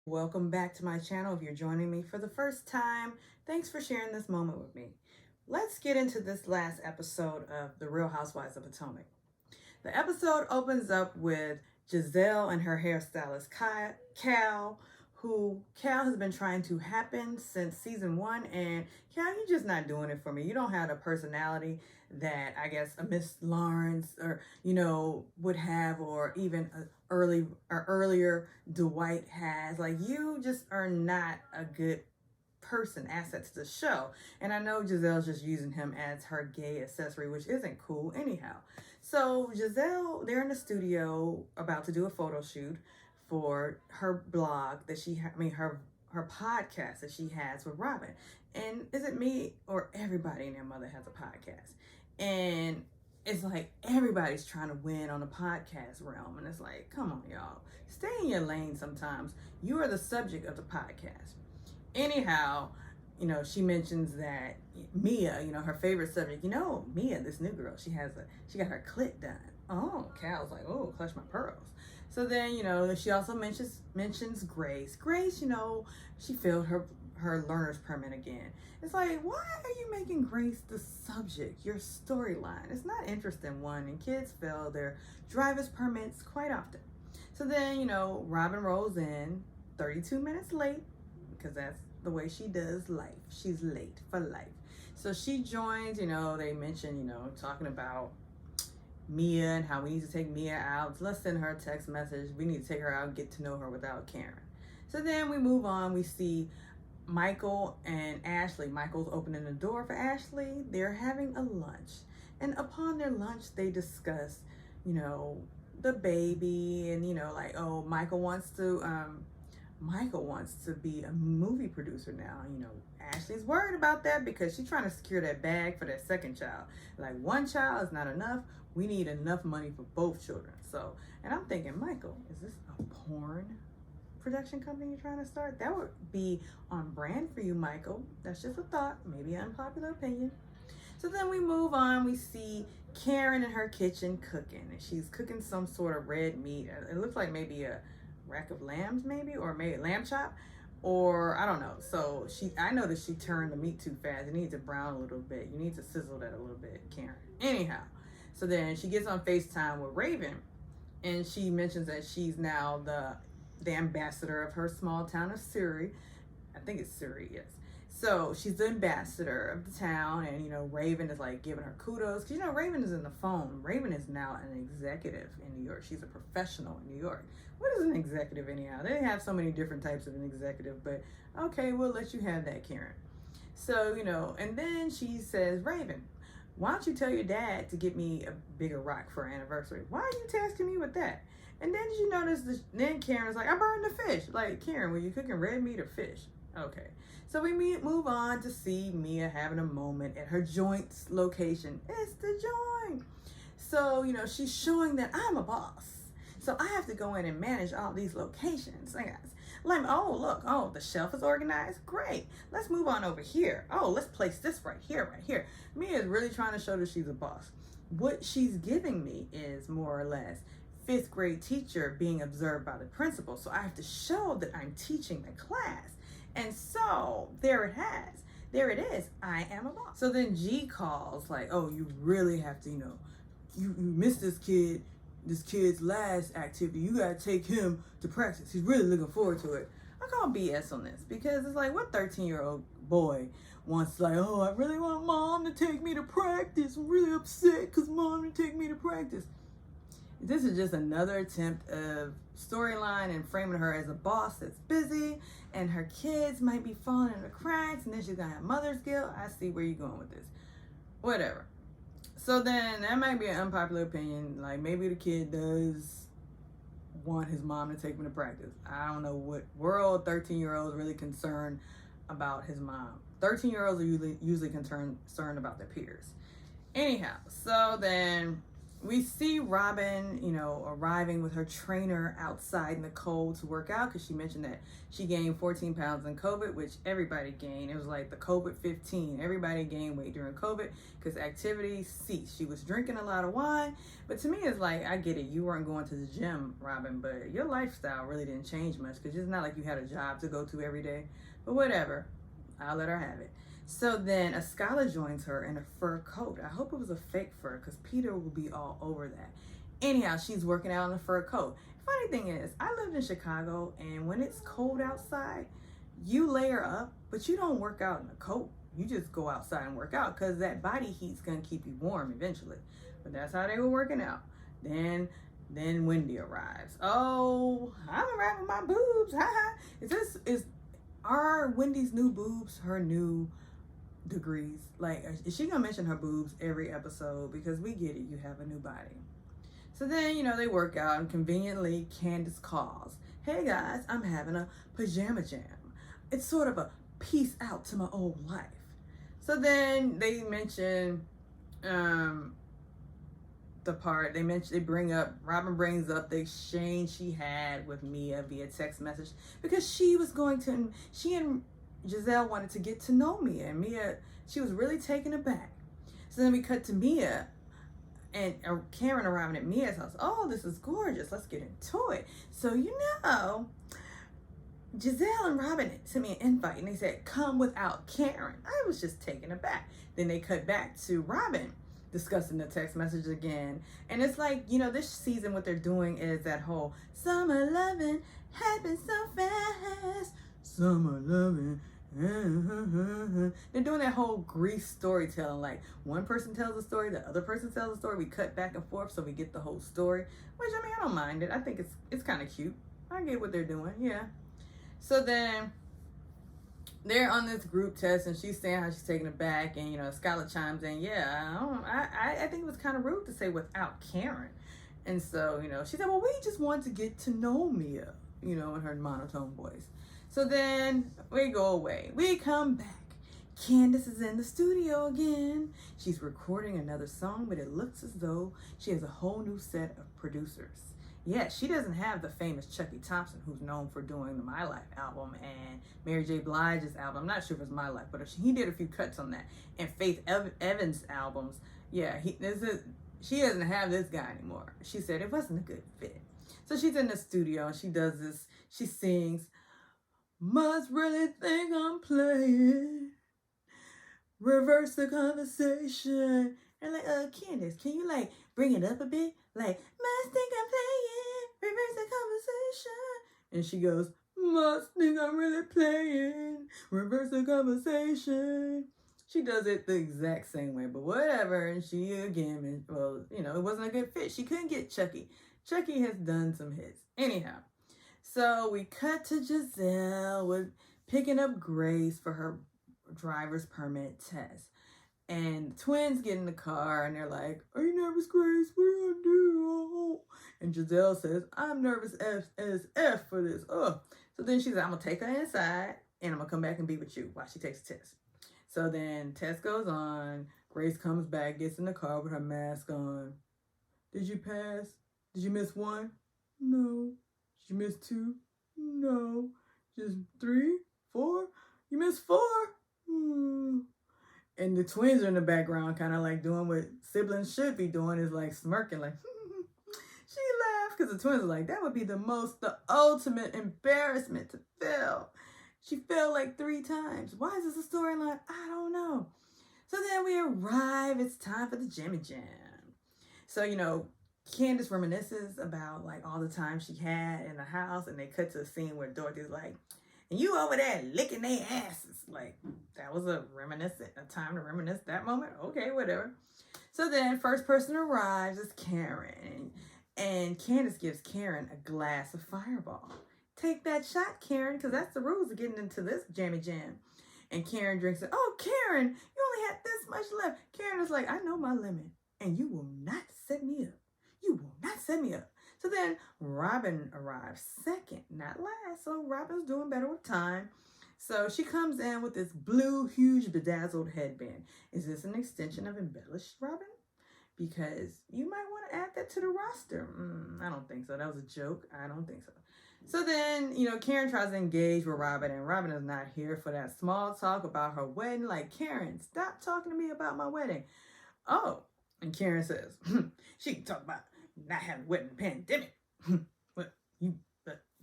Welcome back to my channel. If you're joining me for the first time, thanks for sharing this moment with me. Let's get into this last episode of The Real Housewives of Potomac. The episode opens up with Giselle and her hairstylist Cal, who Cal has been trying to happen since season 1. And Cal, you're just not doing it for me. You don't have the personality that I guess a Miss Lawrence or would have, or even earlier Dwight has. Like, you just are not a good asset to the show. And I know Giselle's just using him as her gay accessory, which isn't cool anyhow. So Giselle, they're in the studio about to do a photo shoot for her blog that her podcast that she has with Robin. And is it me or everybody and their mother has a podcast? And it's like everybody's trying to win on the podcast realm. And it's like, come on, y'all. Stay in your lane sometimes. You are the subject of the podcast. Anyhow, she mentions that Mia, her favorite subject, Mia, this new girl, she got her clit done. Oh, Cal's like, oh, clutch my pearls. So then, she also mentions Grace. Grace, she failed her learner's permit again. It's like, why are you making Grace the subject, your storyline? It's not interesting, one, and kids fail their driver's permits quite often. So then, Robin rolls in 32 minutes late, because that's the way she does life. She's late for life. So she joins, they mention, talking about Mia and how we need to take Mia out. Let's send her a text message. We need to take her out and get to know her without Karen. So then we move on. We see Michael and Ashley. Michael's opening the door for Ashley. They're having a lunch. And upon their lunch, they discuss, the baby and, oh, Michael wants to be a movie producer now. Ashley's worried about that because she's trying to secure that bag for that second child. Like, one child is not enough. We need enough money for both children. So, and I'm thinking, Michael, is this a porn production company you're trying to start? That would be on brand for you, Michael. That's just a thought, maybe an unpopular opinion. So then we move on. We see Karen in her kitchen cooking, and she's cooking some sort of red meat. It looks like maybe a rack of lambs, maybe, or maybe lamb chop, or I don't know. So I noticed she turned the meat too fast. It needs to brown a little bit. You need to sizzle that a little bit, Karen. Anyhow, so then she gets on FaceTime with Raven, and she mentions that she's now the ambassador of her small town of Surrey. I think it's Surrey, yes. So she's the ambassador of the town, and Raven is like giving her kudos because Raven is in the phone. Raven is now an executive in New York. She's a professional in New York. What is an executive anyhow? They have so many different types of an executive, but okay, we'll let you have that, Karen. So and then she says, Raven, why don't you tell your dad to get me a bigger rock for our anniversary? Why are you tasking me with that? And then did you notice then Karen's like, I burned the fish. Like, Karen, were you cooking red meat or fish? Okay. So we move on to see Mia having a moment at her joint's location. It's the joint. So, she's showing that I'm a boss. So I have to go in and manage all these locations. Oh, the shelf is organized. Great. Let's move on over here. Oh, let's place this right here, right here. Mia is really trying to show that she's a boss. What she's giving me is more or less fifth grade teacher being observed by the principal. So I have to show that I'm teaching the class. And so there it is. I am a boss. So then G calls like, oh, you really have to, you missed this kid's last activity. You got to take him to practice. He's really looking forward to it. I call BS on this because it's like, what 13-year-old boy wants like, oh, I really want mom to take me to practice. I'm really upset because mom didn't take me to practice. This is just another attempt of storyline and framing her as a boss that's busy and her kids might be falling in the cracks and then she's gonna have mother's guilt. I see where you're going with this. Whatever. So then that might be an unpopular opinion. Like, maybe the kid does want his mom to take him to practice. I don't know what world 13-year-olds really concerned about his mom. 13-year-olds are usually concerned about their peers. Anyhow, so then we see Robin, you know, arriving with her trainer outside in the cold to work out, because she mentioned that she gained 14 pounds in COVID, which everybody gained. It was like the COVID 15. Everybody gained weight during COVID because activity ceased. She was drinking a lot of wine. But to me, it's like, I get it. You weren't going to the gym, Robin, but your lifestyle really didn't change much, because it's not like you had a job to go to every day. But whatever. I'll let her have it. So then Escala joins her in a fur coat. I hope it was a fake fur, because Peter will be all over that. Anyhow, she's working out in a fur coat. Funny thing is, I lived in Chicago, and when it's cold outside, you layer up, but you don't work out in a coat. You just go outside and work out, because that body heat's going to keep you warm eventually. But that's how they were working out. Then Wendy arrives. Oh, I'm arriving with my boobs. Are Wendy's new boobs her new degrees? Like, is she gonna mention her boobs every episode? Because we get it, you have a new body. So then, you know, they work out, and conveniently Candace calls. Hey guys, I'm having a pajama jam. It's sort of a peace out to my old life. So then they mention Robin brings up the exchange she had with Mia via text message, because she and Giselle wanted to get to know Mia, and Mia, she was really taken aback. So then we cut to Mia and Karen arriving at Mia's house. Oh, this is gorgeous. Let's get into it. So, you know, Giselle and Robin sent me an invite, and they said, come without Karen. I was just taken aback. Then they cut back to Robin discussing the text message again. And it's like, you know, this season what they're doing is that whole summer loving happens so fast. Summer loving. They're doing that whole Grease storytelling. Like, one person tells a story, the other person tells a story. We cut back and forth so we get the whole story. Which, I mean, I don't mind it. I think it's kind of cute. I get what they're doing, yeah. So then they're on this group test, and she's saying how she's taking it back, and, you know, Skylar chimes in, yeah, I think it was kind of rude to say without Karen. And so, you know, she said, well, we just want to get to know Mia, you know, in her monotone voice. So then we go away. We come back. Candace is in the studio again. She's recording another song, but it looks as though she has a whole new set of producers. Yeah, she doesn't have the famous Chucky Thompson, who's known for doing the My Life album and Mary J. Blige's album. I'm not sure if it's My Life, but he did a few cuts on that. And Faith Evans' albums. Yeah, she doesn't have this guy anymore. She said it wasn't a good fit. So she's in the studio, and she does this. She sings, must really think I'm playing. Reverse the conversation. And like, Candace, can you like bring it up a bit? Like, must think I'm playing. Reverse the conversation. And she goes, must think I'm really playing. Reverse the conversation. She does it the exact same way, but whatever. And she again, well, you know, it wasn't a good fit. She couldn't get Chucky. Chucky has done some hits. Anyhow, so we cut to Giselle with picking up Grace for her driver's permit test. And the twins get in the car, and they're like, are you nervous, Grace? What are you gonna do? Oh. And Giselle says, I'm nervous as F for this. Oh. So then she said, I'm gonna take her inside, and I'm gonna come back and be with you while she takes the test. So then test goes on. Grace comes back, gets in the car with her mask on. Did you pass? Did you miss one? No. Did you miss two? No. Just 3, 4? You missed 4? And the twins are in the background, kind of like doing what siblings should be doing, is like smirking, like, she laughed, because the twins are like, that would be the ultimate embarrassment to fail. She failed like 3 times. Why is this a storyline? I don't know. So then we arrive. It's time for the Jimmy Jam. So, you know, Candace reminisces about like all the time she had in the house, and they cut to a scene where Dorothy's like, and you over there licking their asses. Like, that was a time to reminisce that moment. Okay, whatever. So then first person arrives is Karen. And Candace gives Karen a glass of Fireball. Take that shot, Karen, because that's the rules of getting into this Jammy Jam. And Karen drinks it. Oh, Karen, you only had this much left. Karen is like, I know my limit, and you will not set me up. You will not set me up. So then Robin arrives second, not last. So Robin's doing better with time. So she comes in with this blue, huge, bedazzled headband. Is this an extension of embellished Robin? because you might want to add that to the roster. I don't think so. That was a joke. I don't think so. So then, Karen tries to engage with Robin, and Robin is not here for that small talk about her wedding. Like, Karen, stop talking to me about my wedding. Oh, and Karen says, she can talk about not having a wedding pandemic. But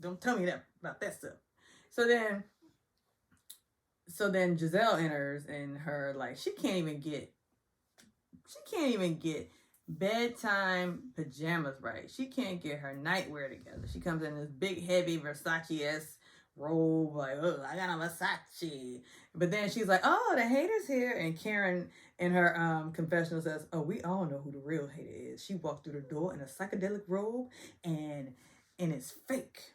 don't tell me that about that stuff. So then Giselle enters, and her, like, she can't even get bedtime pajamas right. She can't get her nightwear together. She comes in this big heavy Versace-esque robe, like, oh, I got a Versace. But then she's like, oh, the hater's here. And Karen in her confessional says, oh, we all know who the real hater is. She walked through the door in a psychedelic robe, and it's fake.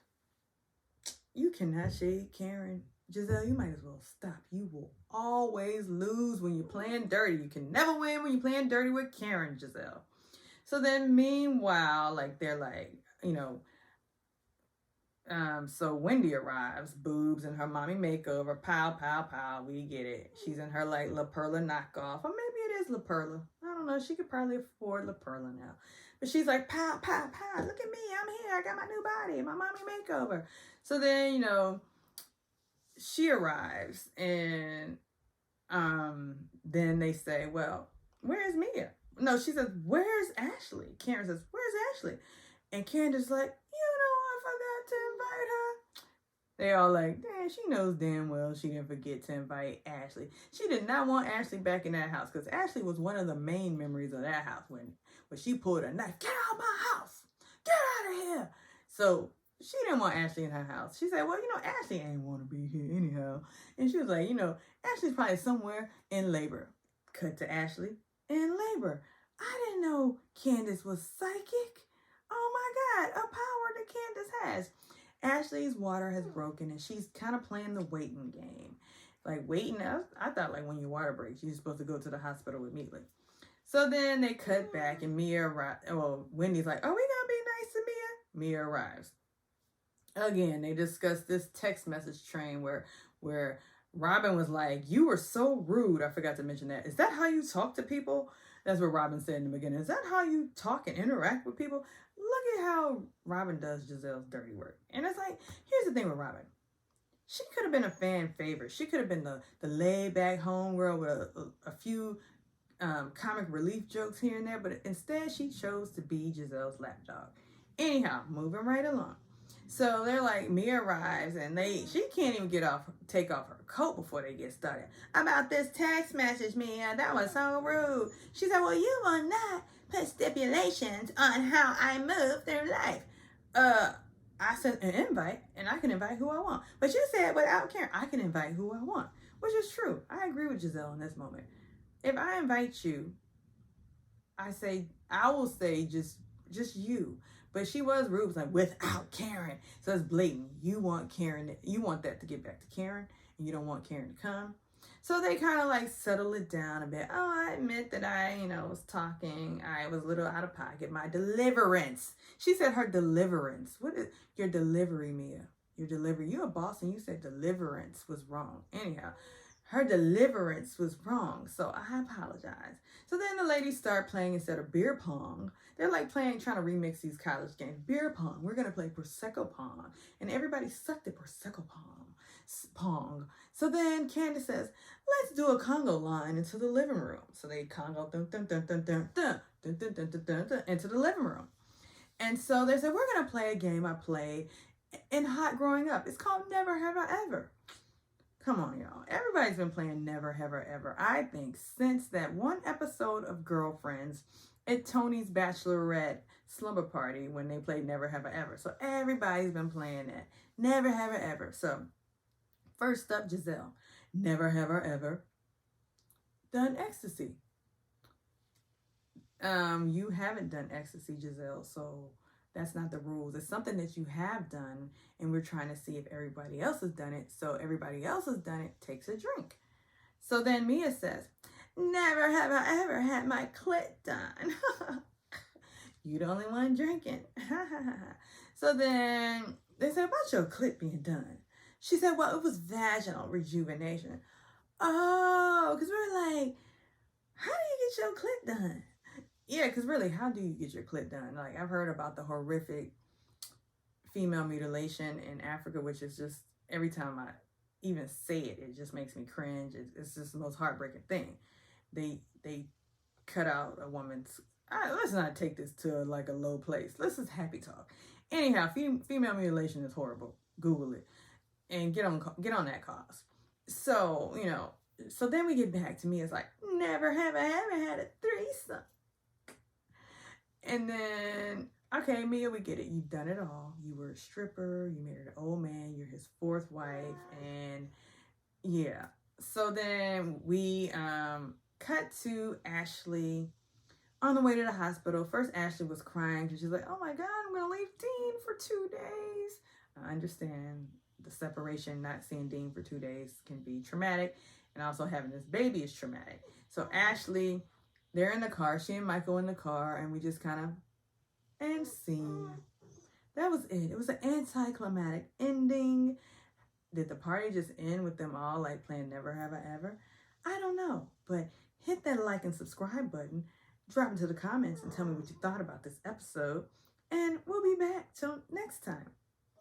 You cannot shade Karen. Giselle, you might as well stop. You will always lose when you're playing dirty. You can never win when you're playing dirty with Karen, Giselle. So then meanwhile, like, they're like, so Wendy arrives, boobs in her mommy makeover, pow, pow, pow, we get it. She's in her, like, La Perla knockoff, or maybe it is La Perla. I don't know, she could probably afford La Perla now. But she's like, pow, pow, pow, look at me, I'm here, I got my new body, my mommy makeover. So then, she arrives, and then they say, well, where's Mia? No, she says, where's Ashley? Karen says, where's Ashley? And Candace's like, I forgot to invite her. They all like, damn, she knows damn well she didn't forget to invite Ashley. She did not want Ashley back in that house, because Ashley was one of the main memories of that house when she pulled a knife. Get out of my house. Get out of here. So she didn't want Ashley in her house. She said, well, Ashley ain't want to be here anyhow. And she was like, Ashley's probably somewhere in labor. Cut to Ashley in labor. I didn't know Candace was psychic. Oh my God, a power that Candace has. Ashley's water has broken, and she's kind of playing the waiting game. Like, waiting, I thought, like, when your water breaks, you're supposed to go to the hospital immediately. So then they cut back, and Mia arrives. Well, Wendy's like, are we going to be nice to Mia? Mia arrives. Again, they discussed this text message train where Robin was like, you were so rude. I forgot to mention that. Is that how you talk to people? That's what Robin said in the beginning. Is that how you talk and interact with people? Look at how Robin does Giselle's dirty work. And it's like, here's the thing with Robin. She could have been a fan favorite. She could have been the laid-back homegirl with a few comic relief jokes here and there. But instead, she chose to be Giselle's lapdog. Anyhow, moving right along. So they're like, Mia arrives, and she can't even take off her coat before they get started. About this text message, Mia, that was so rude. She said, well, you will not put stipulations on how I move through life. I sent an invite, and I can invite who I want. But you said without caring, I can invite who I want, which is true. I agree with Giselle in this moment. If I invite you, I will say just you. But she was rude, like, without Karen. So it's blatant. You want that to get back to Karen, and you don't want Karen to come. So they kind of like settle it down a bit. Oh, I admit that I, was talking. I was a little out of pocket. My deliverance. She said her deliverance. What is your delivery, Mia? Your delivery. You're a boss, and you said deliverance was wrong. Anyhow, her deliverance was wrong. So I apologize. So then the ladies start playing instead of beer pong. They're like trying to remix these college games. Beer pong. We're going to play Prosecco pong. And everybody sucked at Prosecco pong. So then Candace says, let's do a Congo line into the living room. So they Congo into the living room. And so they said, we're going to play a game I played in Hot growing up. It's called Never Have I Ever. Come on, y'all. Everybody's been playing Never Have I Ever, I think, since that one episode of Girlfriends at Tony's Bachelorette slumber party when they played Never Have I Ever. So everybody's been playing that. Never Have I Ever. So first up, Giselle. Never have I ever done ecstasy. You haven't done ecstasy, Giselle, so that's not the rules. It's something that you have done, and we're trying to see if everybody else has done it. So everybody else has done it takes a drink. So then Mia says, never have I ever had my clit done. You the only one drinking. So then they said, about your clit being done? She said, well, it was vaginal rejuvenation. Oh, because we're like, how do you get your clit done? Yeah, because really, how do you get your clit done? Like, I've heard about the horrific female mutilation in Africa, which is just every time I even say it, it just makes me cringe. It's just the most heartbreaking thing. They cut out a woman's. Let's not take this to like a low place. Let's just happy talk. Anyhow, female mutilation is horrible. Google it and get on that cause. So so then we get back to me. It's like, never have I ever had a threesome. And then, okay, Mia, we get it. You've done it all. You were a stripper. You married an old man. You're his fourth wife. And yeah. So then we cut to Ashley on the way to the hospital. First, Ashley was crying because she's like, oh my God, I'm going to leave Dean for 2 days. I understand the separation, not seeing Dean for 2 days can be traumatic. And also having this baby is traumatic. So Ashley, they're in the car. She and Michael in the car. And we just kind of, and scene. That was it. It was an anticlimactic ending. Did the party just end with them all like playing Never Have I Ever? I don't know. But hit that like and subscribe button. Drop into the comments and tell me what you thought about this episode. And we'll be back till next time.